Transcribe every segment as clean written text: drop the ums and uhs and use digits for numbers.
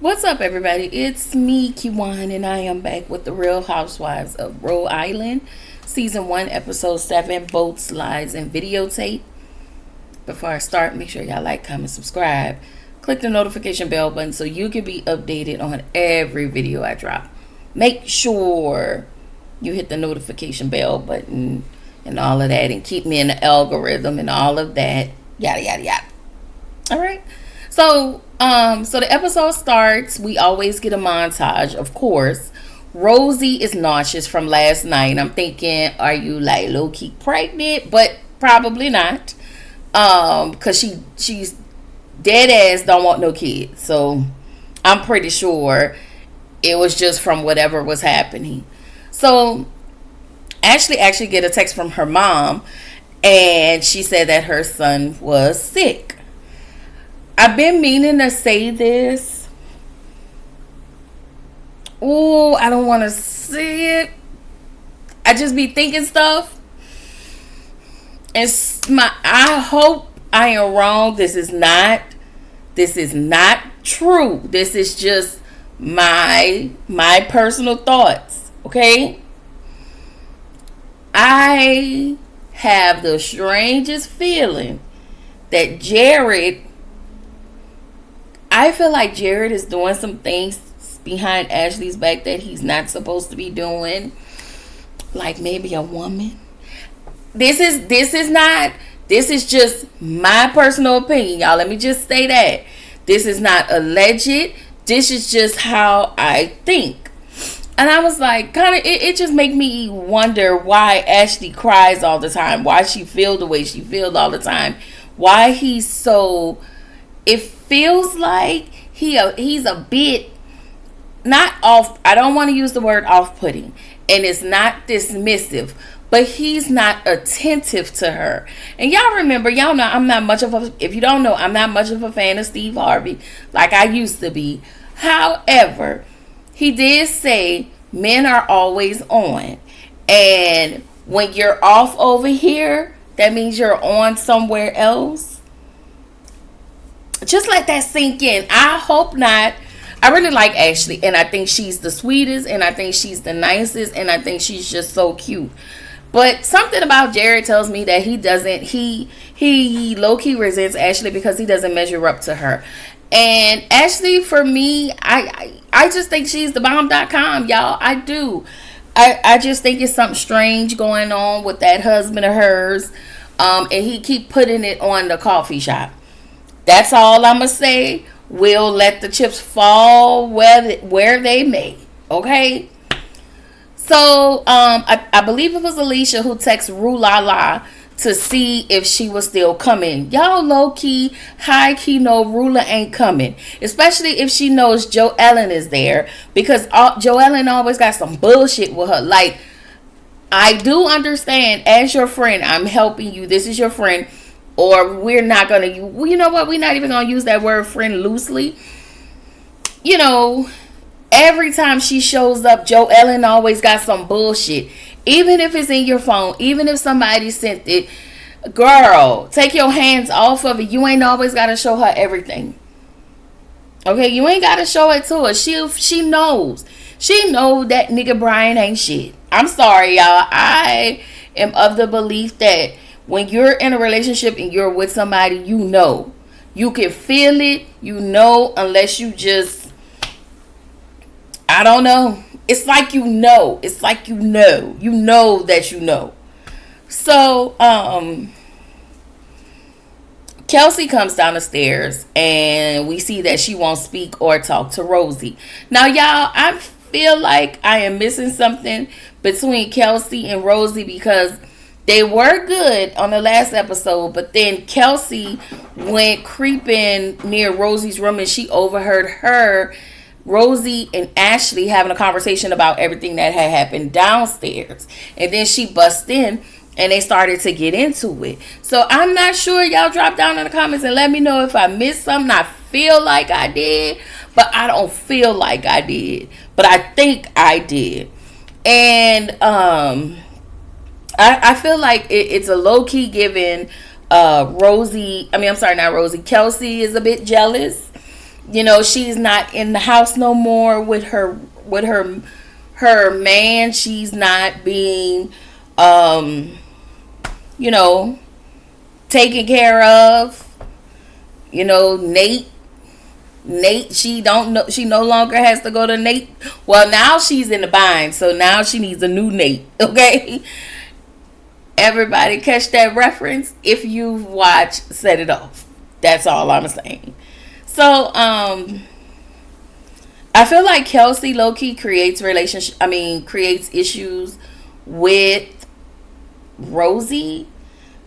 What's up, everybody? It's me, Kiwan, and I am back with the Real Housewives of Rhode Island, Season 1, Episode 7, Boat Slides and Videotape. Before I start, make sure y'all like, comment, subscribe. Click the notification bell button so you can be updated on every video I drop. Make sure you hit the notification bell button and all of that, and keep me in the algorithm and all of that. Yada, yada, yada. All right. So the episode starts. We always get a montage, of course. Rosie is nauseous from last night. I'm thinking, are you like low-key pregnant? But probably not. Because she's dead ass don't want no kids. So I'm pretty sure it was just from whatever was happening. So Ashley actually get a text from her mom, and she said that her son was sick. I've been meaning to say this. Oh, I don't want to say it. I just be thinking stuff. I hope I am wrong. This is not true. This is just my personal thoughts. Okay? I have the strangest feeling that I feel like Jared is doing some things behind Ashley's back that he's not supposed to be doing. Like maybe a woman. This is just my personal opinion, y'all. Let me just say that. This is not alleged. This is just how I think. And I was like, it just make me wonder why Ashley cries all the time. Why she feel the way she feels all the time. Why he's so... It feels like he's a bit not off. I don't want to use the word off-putting, and it's not dismissive, but he's not attentive to her. And y'all remember, y'all know I'm not much of a. If you don't know, I'm not much of a fan of Steve Harvey like I used to be. However, he did say men are always on, and when you're off over here, that means you're on somewhere else. Just let that sink in. I hope not. I really like Ashley, and I think she's the sweetest, and I think she's the nicest, and I think she's just so cute. But something about Jared tells me that he low-key resents Ashley because he doesn't measure up to her. And Ashley, for me, I just think she's the bomb.com, y'all. I do. I just think it's something strange going on with that husband of hers. And he keep putting it on the coffee shop. That's all I'm going to say. We'll let the chips fall where they may. Okay? So, I believe it was Alicia who texted Rue La La to see if she was still coming. Y'all low-key, high-key know Rula ain't coming. Especially if she knows Joe Ellen is there. Because Joe Ellen always got some bullshit with her. Like, I do understand, as your friend, I'm helping you. This is your friend. Or we're not going to, you know what? We're not even going to use that word friend loosely. You know, every time she shows up, Joe Ellen always got some bullshit. Even if it's in your phone, even if somebody sent it. Girl, take your hands off of it. You ain't always got to show her everything. Okay, you ain't got to show it to her. She knows. She knows that nigga Brian ain't shit. I'm sorry, y'all. I am of the belief that when you're in a relationship and you're with somebody, you know. You can feel it. You know, unless you just... I don't know. It's like you know. It's like you know. You know that you know. So, Kelsey comes down the stairs and we see that she won't speak or talk to Rosie. Now, y'all, I feel like I am missing something between Kelsey and Rosie because they were good on the last episode, but then Kelsey went creeping near Rosie's room and she overheard Rosie and Ashley having a conversation about everything that had happened downstairs. And then she bust in and they started to get into it. So I'm not sure. Y'all drop down in the comments and let me know if I missed something. I feel like I did, but I don't feel like I did. But I think I did. And I feel like it's a low-key given. Kelsey is a bit jealous. You know, she's not in the house no more with her man. She's not being you know, taken care of. You know, Nate, she don't know, she no longer has to go to Nate. Well, now she's in the bind, so now she needs a new Nate. Okay, everybody catch that reference if you've watched Set It Off. That's all I'm saying. So I feel like Kelsey low-key creates issues with Rosie,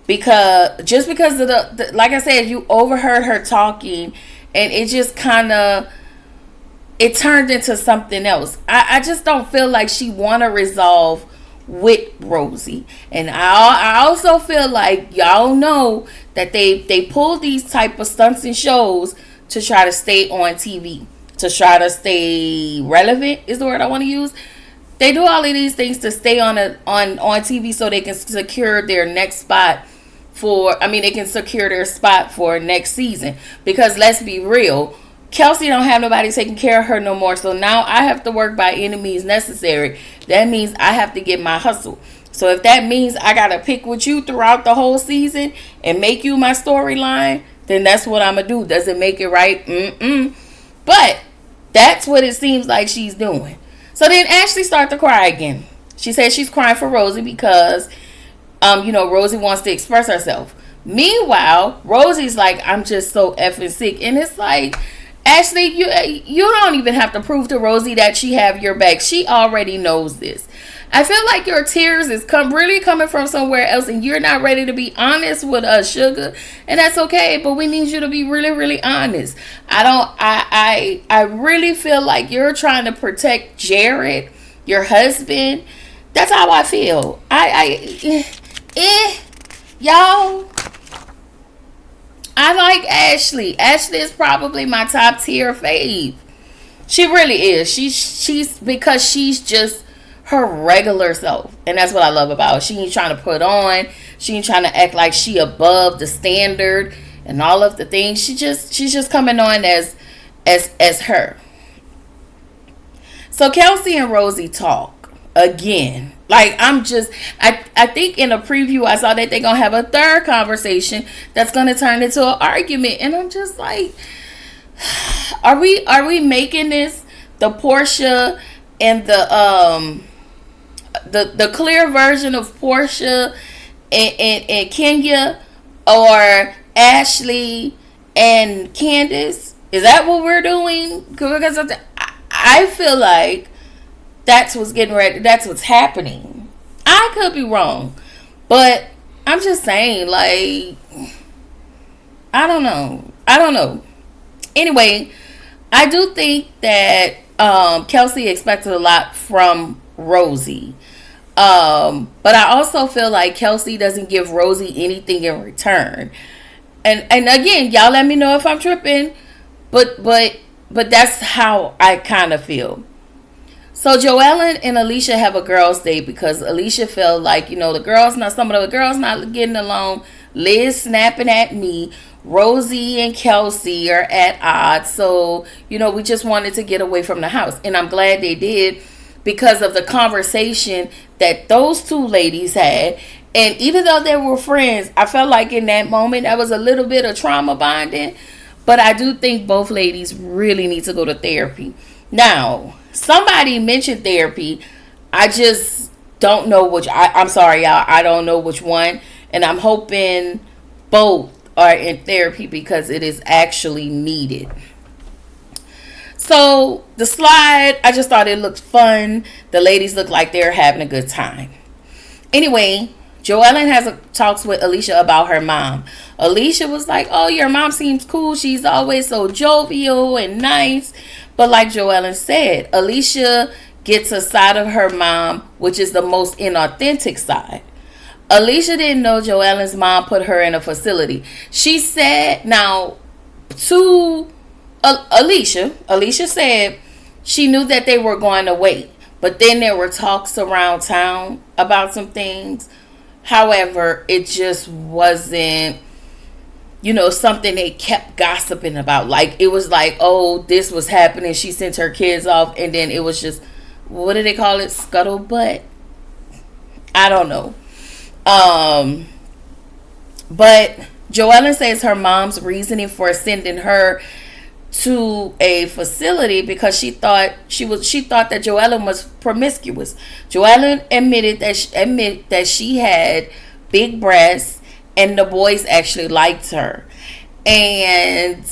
because of the like I said, you overheard her talking, and it just kind of, it turned into something else. I just don't feel like she want to resolve with Rosie. And I also feel like y'all know that they pull these type of stunts and shows to try to stay on TV, to try to stay relevant is the word I want to use. They do all of these things to stay on TV so they can secure their next spot they can secure their spot for next season. Because let's be real, Kelsey don't have nobody taking care of her no more. So now I have to work by any means necessary. That means I have to get my hustle. So if that means I got to pick with you throughout the whole season and make you my storyline, then that's what I'm going to do. Does it make it right? But that's what it seems like she's doing. So then Ashley started to cry again. She said she's crying for Rosie because, Rosie wants to express herself. Meanwhile, Rosie's like, I'm just so effing sick. And it's like, Ashley, you don't even have to prove to Rosie that she have your back. She already knows this. I feel like your tears is really coming from somewhere else, and you're not ready to be honest with us, sugar. And that's okay, but we need you to be really, really honest. I really feel like you're trying to protect Jared, your husband. That's how I feel. Y'all, I like Ashley. Ashley is probably my top tier fave. She really is. She's because she's just her regular self, and that's what I love about her. She ain't trying to put on. She ain't trying to act like she above the standard and all of the things. She's just coming on as her. So Kelsey and Rosie talk again. Like, I think in a preview I saw that they're gonna have a third conversation that's gonna turn into an argument, and I'm just like, are we making this the Portia and the clear version of Portia and Kenya, or Ashley and Candace? Is that what we're doing? Because I feel like that's what's getting ready. That's what's happening. I could be wrong, but I'm just saying, like, I don't know. Anyway, I do think that Kelsey expected a lot from Rosie. But I also feel like Kelsey doesn't give Rosie anything in return. And again, y'all let me know if I'm tripping, but that's how I kind of feel. So Joellen and Alicia have a girls' day because Alicia felt like, some of the girls not getting along. Liz snapping at me. Rosie and Kelsey are at odds. So, we just wanted to get away from the house. And I'm glad they did, because of the conversation that those two ladies had. And even though they were friends, I felt like in that moment that was a little bit of trauma bonding. But I do think both ladies really need to go to therapy. Now, somebody mentioned therapy. I just don't know which. I'm sorry, y'all. I don't know which one. And I'm hoping both are in therapy because it is actually needed. So the slide, I just thought it looked fun. The ladies look like they're having a good time. Anyway, Joellen has talks with Alicia about her mom. Alicia was like, oh, your mom seems cool. She's always so jovial and nice. But like Joellen said, Alicia gets a side of her mom, which is the most inauthentic side. Alicia didn't know Joellen's mom put her in a facility. She said, now, to Alicia said she knew that they were going to wait. But then there were talks around town about some things. However, it just wasn't something they kept gossiping about. Like, it was like, oh, this was happening. She sent her kids off. And then it was just, what do they call it? Scuttlebutt? I don't know. But Joellen says her mom's reasoning for sending her to a facility because she thought that Joellen was promiscuous. Joellen admitted that she had big breasts, and the boys actually liked her, and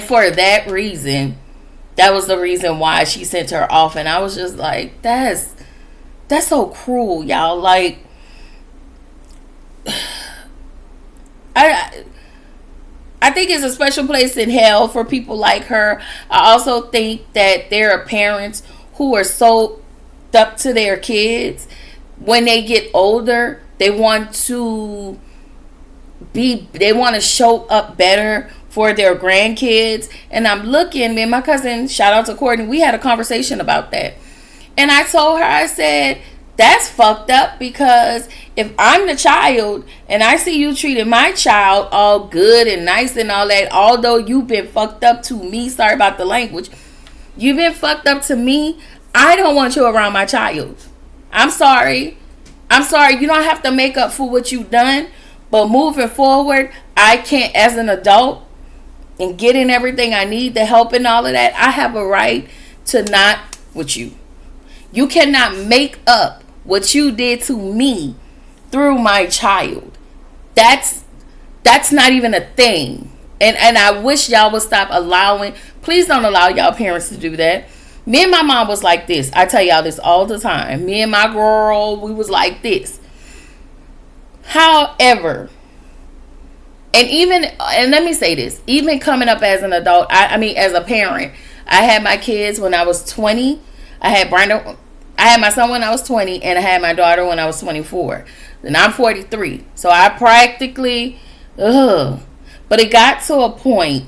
for that reason, that was the reason why she sent her off. And I was just like, that's so cruel, y'all. Like, I think it's a special place in hell for people like her. I also think that there are parents who are so stuck to their kids. When they get older, they want to show up better for their grandkids. And I'm looking, me and my cousin, shout out to Courtney, we had a conversation about that. And I told her, I said, that's fucked up, because if I'm the child and I see you treating my child all good and nice and all that, although you've been fucked up to me, sorry about the language, you've been fucked up to me, I don't want you around my child. I'm sorry. You don't have to make up for what you've done, but moving forward, I can't, as an adult, and getting everything I need, the help and all of that, I have a right to not with you. You cannot make up what you did to me through my child. That's not even a thing. And I wish y'all would stop allowing, please don't allow y'all parents to do that. Me and my mom was like this. I tell y'all this all the time. Me and my girl, we was like this. However, and let me say this, even coming up as an adult, I mean as a parent, I had my kids when I was 20. I had my son when I was 20, and I had my daughter when I was 24. And I'm 43. So I practically, but it got to a point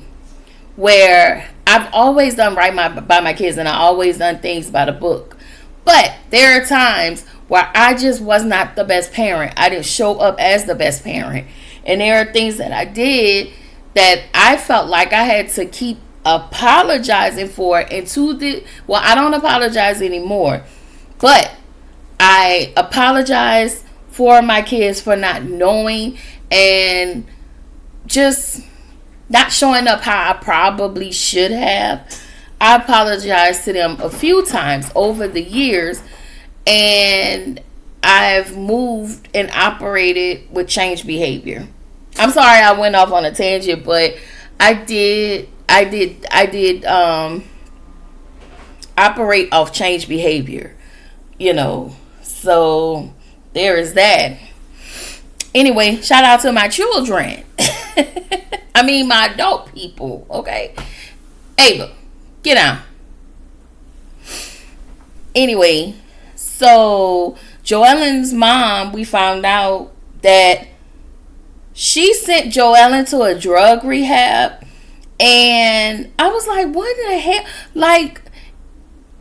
where I've always done right by my kids, and I always done things by the book. But there are times where I just was not the best parent. I didn't show up as the best parent. And there are things that I did that I felt like I had to keep apologizing for. And I don't apologize anymore. But I apologize for my kids for not knowing and just not showing up how I probably should have. I apologize to them a few times over the years, and I've moved and operated with change behavior. I'm sorry I went off on a tangent, but I did operate off change behavior. So there is that. Anyway, shout out to my children. I mean, my adult people, okay? Ava, get down. Anyway, so Joellen's mom, we found out that she sent Joellen to a drug rehab. And I was like, what the hell? Like,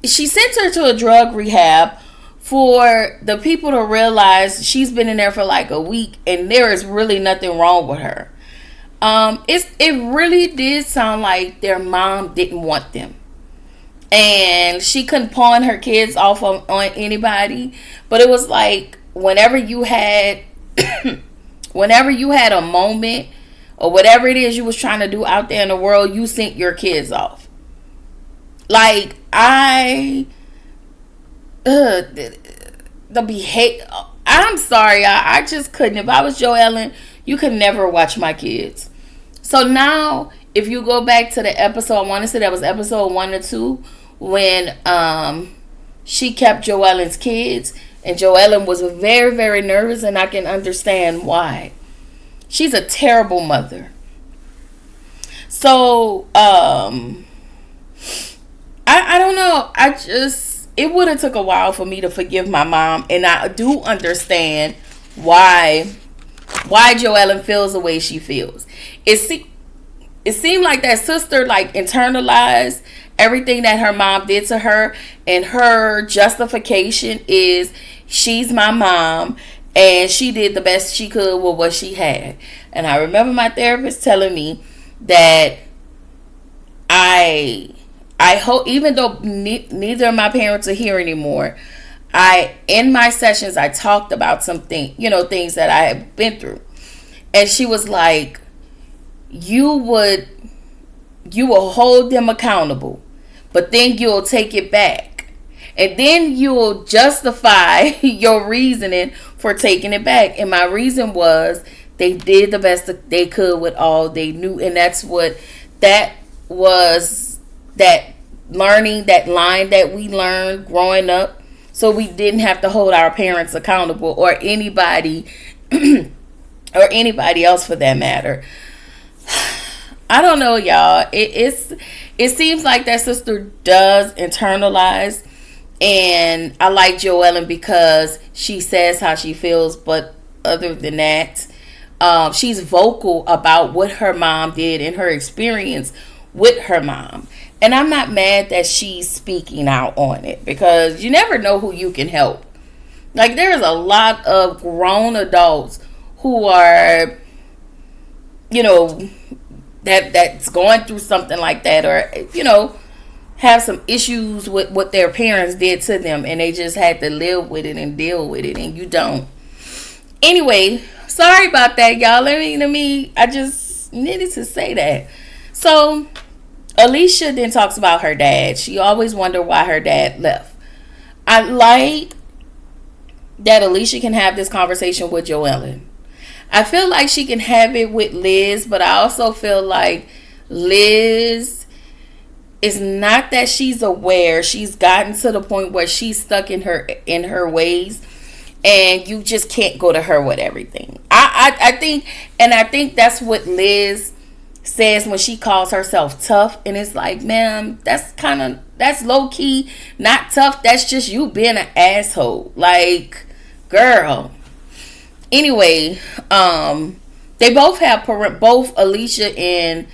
she sent her to a drug rehab for the people to realize she's been in there for like a week and there is really nothing wrong with her. It really did sound like their mom didn't want them, and she couldn't pawn her kids off on anybody. But it was like whenever you had a moment or whatever it is you was trying to do out there in the world, you sent your kids off. Like, the behavior, I'm sorry, I just couldn't. If I was Joellen, you could never watch my kids. So now, if you go back to the episode, I want to say that was episode 1 or 2, when she kept Joellen's kids, and Joellen was very, very nervous, and I can understand why. She's a terrible mother. So, I don't know. It would have took a while for me to forgive my mom, and I do understand why Joellen feels the way she feels. It seemed like that sister like internalized everything that her mom did to her, and her justification is she's my mom and she did the best she could with what she had. And I remember my therapist telling me that I hope, even though neither of my parents are here anymore, in my sessions I talked about something, things that I have been through. And she was like, you will hold them accountable, but then you'll take it back. And then you'll justify your reasoning for taking it back. And my reason was they did the best that they could with all they knew. And that was that learning, that line that we learned growing up. So we didn't have to hold our parents accountable, or anybody or anybody else for that matter. I don't know, y'all. It seems like that sister does internalize. And I like Joellen because she says how she feels, but other than that, she's vocal about what her mom did and her experience with her mom. And I'm not mad that she's speaking out on it, because you never know who you can help. Like, there's a lot of grown adults who are, that's going through something like that, or, have some issues with what their parents did to them, and they just had to live with it and deal with it, and you don't. Anyway, sorry about that, y'all. I just needed to say that. So Alicia then talks about her dad. She always wondered why her dad left. I like that Alicia can have this conversation with Joellen. I feel like she can have it with Liz, but I also feel like Liz is not that she's aware. She's gotten to the point where she's stuck in her ways, and you just can't go to her with everything. I think that's what Liz says when she calls herself tough, and it's like, ma'am, that's low key not tough. That's just you being an asshole. Like, girl. Anyway, they both have both Alicia and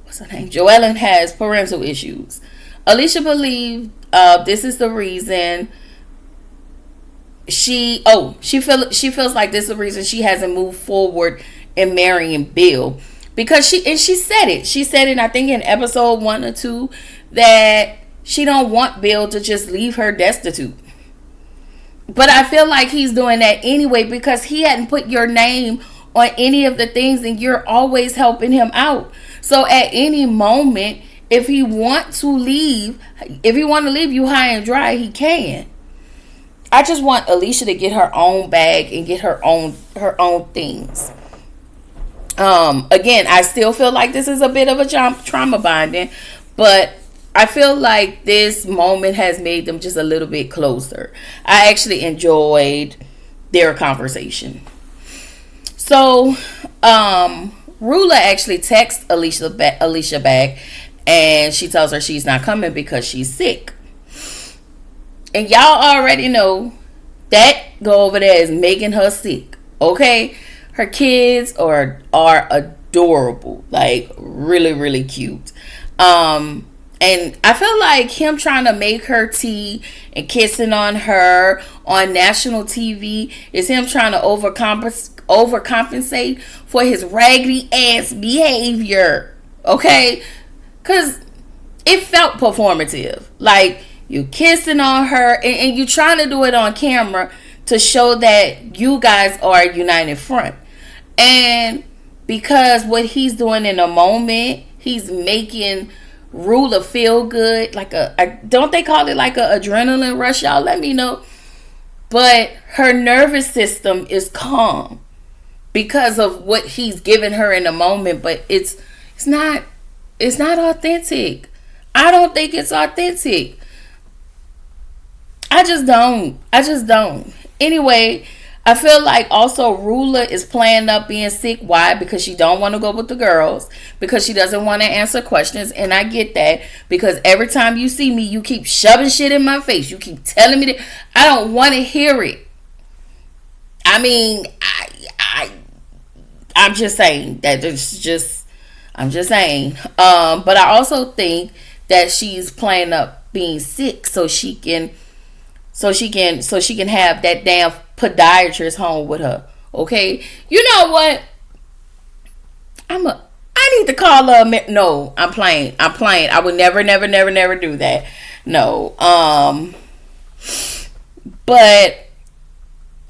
what's her name, Joellen, has parental issues. Alicia believed this is the reason she feels like this is the reason she hasn't moved forward in marrying Bill. Because she said it, I think in episode 1 or 2, that she don't want Bill to just leave her destitute. But I feel like he's doing that anyway, because he hadn't put your name on any of the things, and you're always helping him out. So at any moment, if he want to leave you high and dry, he can. I just want Alicia to get her own bag and get her own things. Again, I still feel like this is a bit of a trauma bonding, but I feel like this moment has made them just a little bit closer. I actually enjoyed their conversation. So, Rula actually texts Alicia back, and she tells her she's not coming because she's sick. And y'all already know that go over there is making her sick. Okay? Her kids are adorable. Like, really, really cute. And I feel like him trying to make her tea and kissing on her on national TV is him trying to overcompensate for his raggedy ass behavior. Okay? Because it felt performative. Like, you kissing on her and you trying to do it on camera to show that you guys are a united front. And because what he's doing in a moment, he's making Rula feel good, like don't they call it like a adrenaline rush? Y'all let me know. But her nervous system is calm because of what he's giving her in the moment. But it's not authentic. I don't think it's authentic. I just don't. Anyway, I feel like also Rula is playing up being sick. Why? Because she don't want to go with the girls. Because she doesn't want to answer questions. And I get that. Because every time you see me, you keep shoving shit in my face. You keep telling me that. I don't want to hear it. I mean, I'm just saying that it's just, I'm just saying. But I also think that she's playing up being sick so she can have that damn podiatrist home with her. Okay, you know what? I need to call her. No, I'm playing. I would never do that. No. But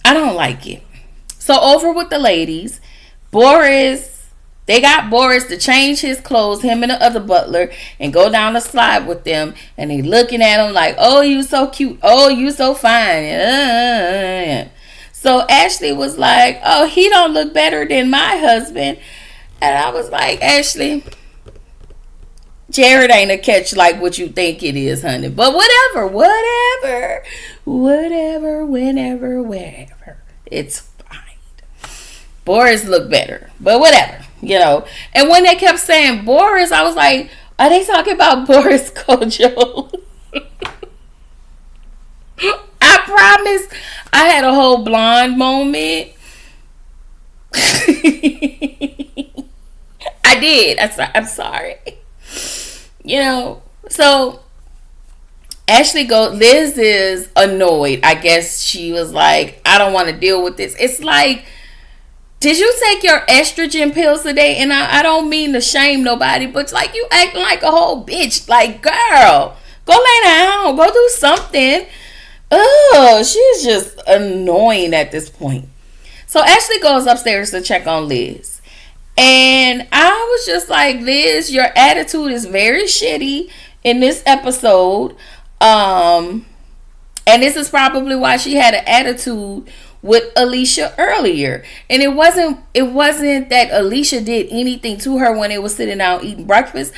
I don't like it. So over with the ladies, they got Boris to change his clothes, him and the other butler, and go down the slide with them. And they looking at him like, oh, you so cute. Oh, you so fine. So Ashley was like, oh, he don't look better than my husband. And I was like, Ashley, Jared ain't a catch like what you think it is, honey. But whatever. Whenever, wherever. It's fine. Boris looked better. But whatever, And when they kept saying Boris, I was like, are they talking about Boris Kojo? I promise I had a whole blonde moment. I did. I'm sorry. So Ashley Liz is annoyed. I guess she was like, I don't want to deal with this. It's like, did you take your estrogen pills today? And I don't mean to shame nobody, but like, you acting like a whole bitch. Like, girl, go lay down. Go do something. Oh, she's just annoying at this point. So Ashley goes upstairs to check on Liz. And I was just like, Liz, your attitude is very shitty in this episode. And this is probably why she had an attitude with Alicia earlier. And it wasn't that Alicia did anything to her when they were sitting down eating breakfast.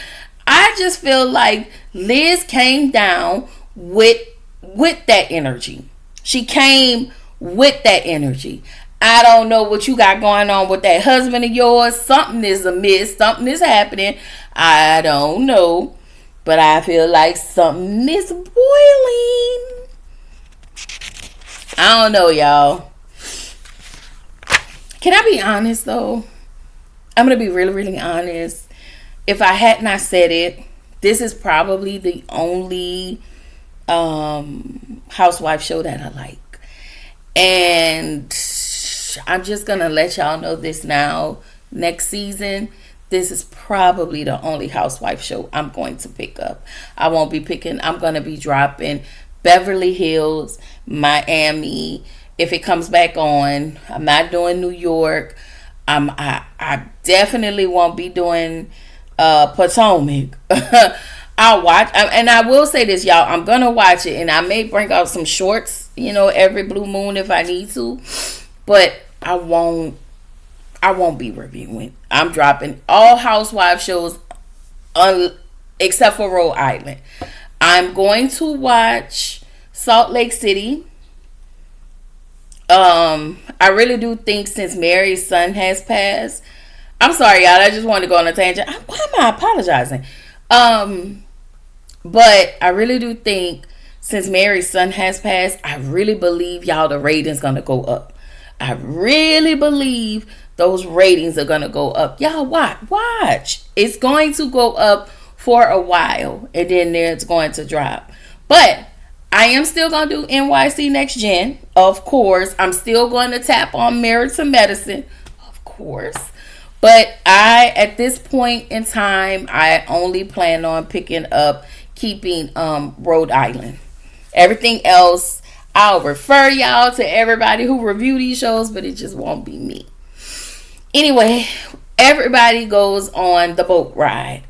I just feel like Liz came down with that energy. She came with that energy. I don't know what you got going on with that husband of yours. Something is amiss. Something is happening. I don't know. But I feel like something is boiling. I don't know, y'all. Can I be honest, though? I'm going to be really, really honest. If I had not said it, this is probably the only housewife show that I like. And I'm just going to let y'all know this now. Next season, this is probably the only housewife show I'm going to pick up. I'm going to be dropping Beverly Hills, Miami. If it comes back on, I'm not doing New York. I definitely won't be doing Potomac. I'll watch, and I will say this, y'all. I'm gonna watch it, and I may bring out some shorts, every blue moon if I need to. But I won't be reviewing. I'm dropping all housewife shows except for Rhode Island. I'm going to watch Salt Lake City. I really do think since Mary's son has passed. I'm sorry, y'all. I just wanted to go on a tangent. Why am I apologizing? But I really do think since Mary's son has passed, I really believe, y'all, the ratings gonna go up. I really believe those ratings are gonna go up. Y'all watch. It's going to go up for a while, and then it's going to drop. But I am still gonna do NYC Next Gen, of course. I'm still going to tap on Married to Medicine, of course. But at this point in time, I only plan on keeping Rhode Island. Everything else, I'll refer y'all to everybody who review these shows, but it just won't be me. Anyway, everybody goes on the boat ride.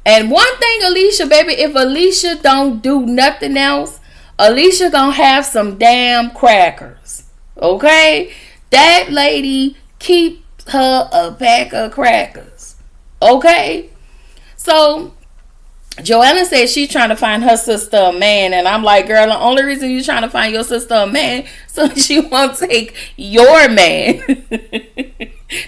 And one thing, Alicia, baby, if Alicia don't do nothing else, Alicia gonna have some damn crackers. Okay? That lady keep her a pack of crackers. Okay? So Joanna says she's trying to find her sister a man, and I'm like, girl, the only reason you're trying to find your sister a man so she won't take your man.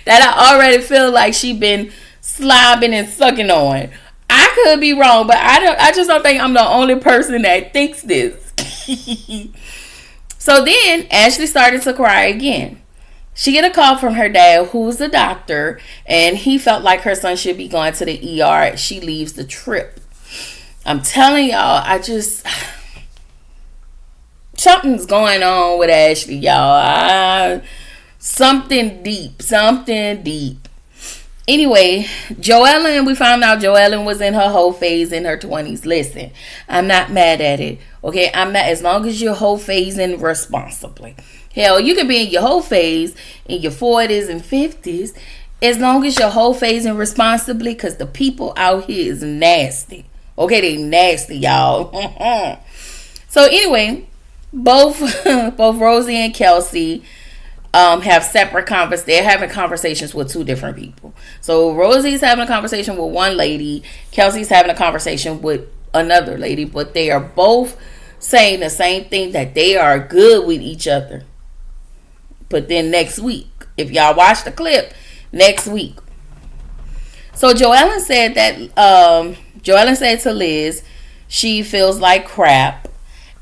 That I already feel like she been slobbing and sucking on. I could be wrong, but I just don't think I'm the only person that thinks this. So then Ashley started to cry again. She get a call from her dad, who's a doctor, and he felt like her son should be going to the ER. She leaves the trip. I'm telling y'all, something's going on with Ashley, y'all. Something deep. Anyway, Joellen, we found out Joellen was in her whole phase in her 20s. Listen, I'm not mad at it. Okay, I'm not, as long as you're whole phasing responsibly. Hell, you can be in your whole phase in your 40s and 50s as long as you're whole phasing responsibly, because the people out here is nasty. Okay, they nasty, y'all. So anyway, both Rosie and Kelsey have separate conversations. They're having conversations with two different people. So Rosie's having a conversation with one lady. Kelsey's having a conversation with another lady. But they are both saying the same thing, that they are good with each other. But then next week, if y'all watch the clip, next week. So Joellen said to Liz, she feels like crap.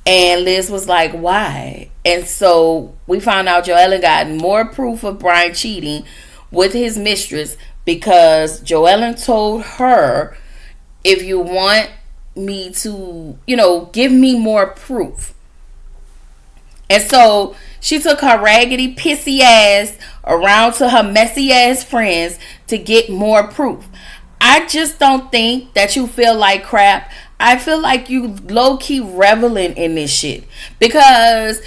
And Liz was like, why? And so we found out Joellen got more proof of Brian cheating with his mistress, because Joellen told her, if you want me to, give me more proof. And so she took her raggedy, pissy ass around to her messy ass friends to get more proof. I just don't think that you feel like crap. I feel like you low-key reveling in this shit, because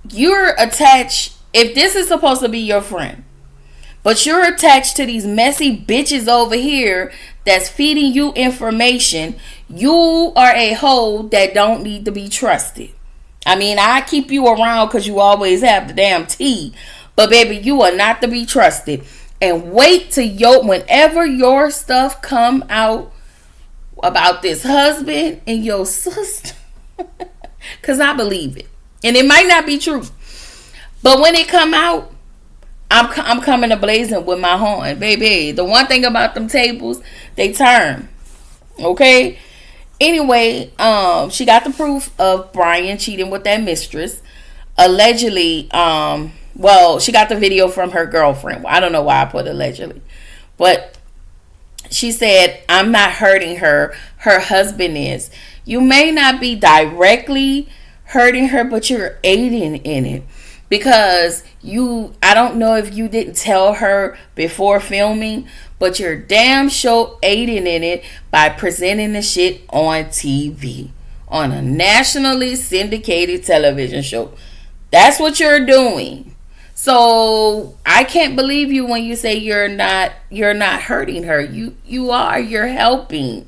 you're attached. If this is supposed to be your friend, but you're attached to these messy bitches over here that's feeding you information, you are a hoe that don't need to be trusted. I mean, I keep you around because you always have the damn tea, but baby, you are not to be trusted. And wait till whenever your stuff come out about this husband and your sister, because I believe it, and it might not be true, but when it come out, I'm coming to blazing with my horn, baby. The one thing about them tables, they turn. Okay. Anyway, she got the proof of Brian cheating with that mistress. Allegedly, she got the video from her girlfriend. I don't know why I put allegedly, but she said, I'm not hurting her. Her husband is. You may not be directly hurting her, but you're aiding in it. Because I don't know if you didn't tell her before filming, but you're damn sure aiding in it by presenting the shit on TV. On a nationally syndicated television show. That's what you're doing. So I can't believe you when you say you're not hurting her. You are. You're helping.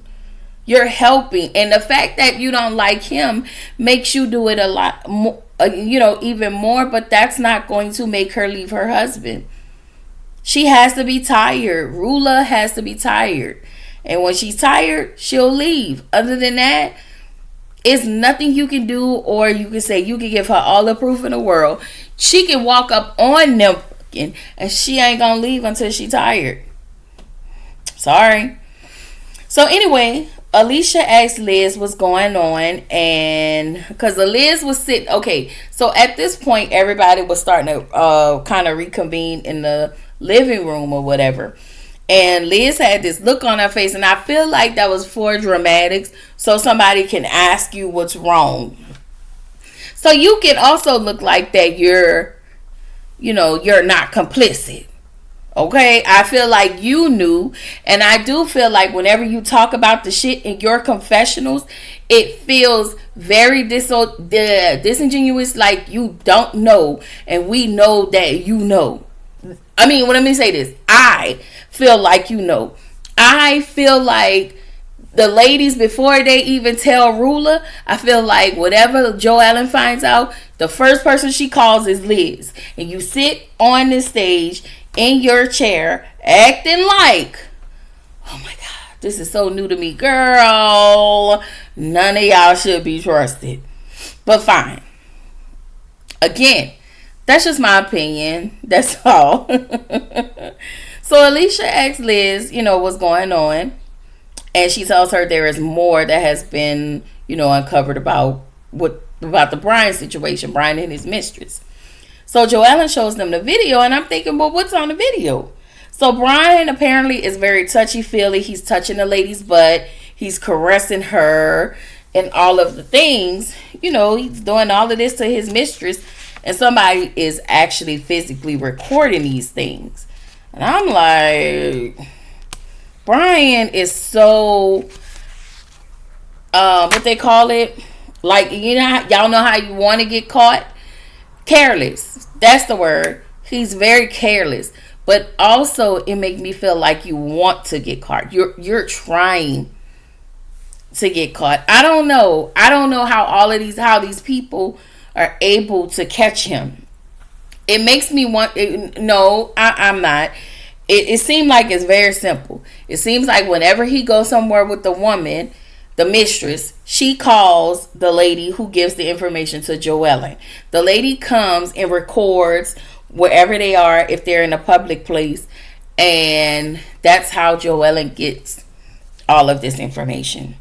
You're helping. And the fact that you don't like him makes you do it a lot more, even more. But that's not going to make her leave her husband. She has to be tired. Rula has to be tired. And when she's tired, she'll leave. Other than that, it's nothing you can do, or you can say you can give her all the proof in the world. She can walk up on them and she ain't gonna leave until she's tired. Sorry. So anyway, Alicia asked Liz what's going on, and because Liz was sitting. Okay, so at this point, everybody was starting to kind of reconvene in the living room or whatever. And Liz had this look on her face, and I feel like that was for dramatics, so somebody can ask you what's wrong. So you can also look like that you're not complicit. Okay? I feel like you knew, and I do feel like whenever you talk about the shit in your confessionals, it feels very disingenuous, like you don't know, and we know that you know. I mean, let me say this. I feel like you know. I feel like the ladies, before they even tell Rula, I feel like whatever Joellen finds out, the first person she calls is Liz. And you sit on the stage in your chair acting like, oh my God, this is so new to me. Girl, none of y'all should be trusted. But fine. Again, that's just my opinion. That's all. So Alicia asks Liz, what's going on. And she tells her there is more that has been, uncovered about the Brian situation, Brian and his mistress. So Joellen shows them the video, and I'm thinking, well, what's on the video? So Brian apparently is very touchy-feely. He's touching the lady's butt. He's caressing her. and all of the things, he's doing all of this to his mistress, and somebody is actually physically recording these things. And I'm like, Brian is so, what they call it, like, y'all know how you want to get caught? Careless. That's the word. He's very careless. But also, it makes me feel like you want to get caught. You're trying to get caught. I don't know how these people are able to catch him. It makes me want. No, I'm not. It seems like it's very simple. It seems like whenever he goes somewhere with the woman, the mistress, she calls the lady who gives the information to Joellen. The lady comes and records wherever they are, if they're in a public place, and that's how Joellen gets all of this information.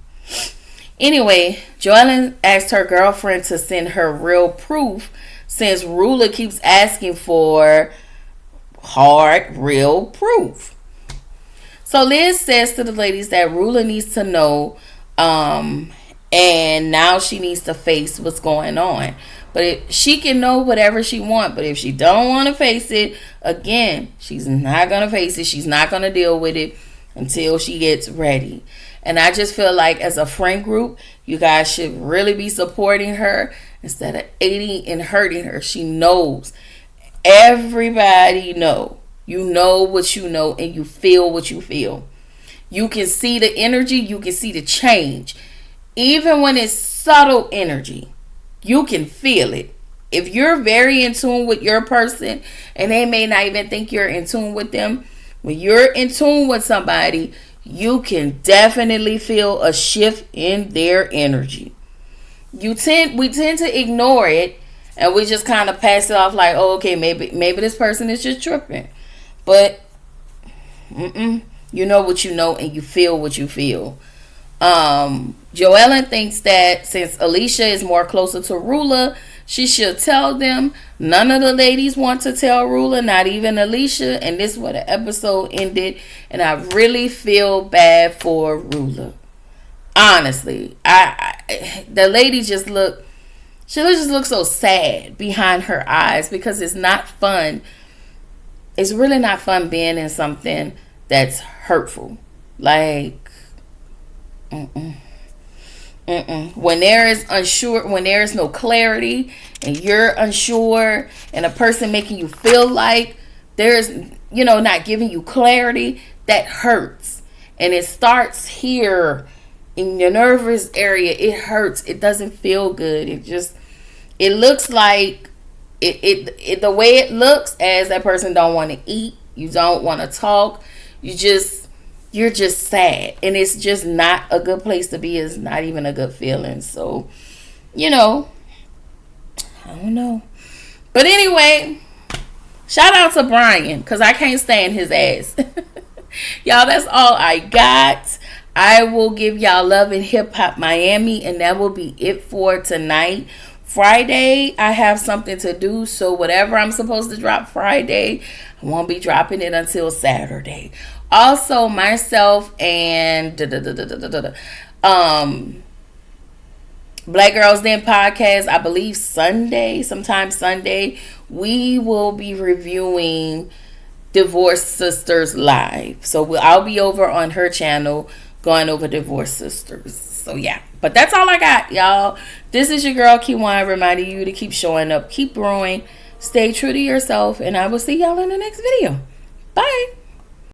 Anyway, Joellen asked her girlfriend to send her real proof, since Rula keeps asking for hard, real proof. So Liz says to the ladies that Rula needs to know, and now she needs to face what's going on. But she can know whatever she wants, but if she don't want to face it, again, she's not going to face it. She's not going to deal with it until she gets ready. And I just feel like as a friend group, you guys should really be supporting her instead of aiding and hurting her. She knows. Everybody know. You know what you know, and you feel what you feel. You can see the energy. You can see the change. Even when it's subtle energy, you can feel it. If you're very in tune with your person, and they may not even think you're in tune with them, when you're in tune with somebody, you can definitely feel a shift in their energy. We tend to ignore it, and we just kind of pass it off like, oh, okay, maybe this person is just tripping. But you know what you know, and you feel what you feel. Joellen thinks that since Alicia is more closer to Rula, she should tell them. None of the ladies want to tell Rula, not even Alicia, and this is where the episode ended. And I really feel bad for Rula. Honestly, the lady just looks so sad behind her eyes, because it's not fun. It's really not fun being in something that's hurtful. Like, when there is no clarity, and you're unsure, and a person making you feel like there's, not giving you clarity, that hurts. And it starts here in your nervous area. It hurts. It doesn't feel good. It looks like the way it looks, as that person don't want to eat, you don't want to talk, you're just sad, and it's just not a good place to be. It's not even a good feeling. So, I don't know. But anyway, shout out to Brian, because I can't stand his ass. Y'all, that's all I got. I will give y'all Love and Hip Hop Miami, and that will be it for tonight. Friday, I have something to do, so whatever I'm supposed to drop Friday, I won't be dropping it until Saturday. Also, myself and Black Girls Den podcast, I believe sometime Sunday, we will be reviewing Divorced Sisters live. So I'll be over on her channel going over Divorced Sisters. So yeah, but that's all I got, y'all. This is your girl Kiwan, reminding you to keep showing up, keep growing, stay true to yourself, and I will see y'all in the next video. Bye.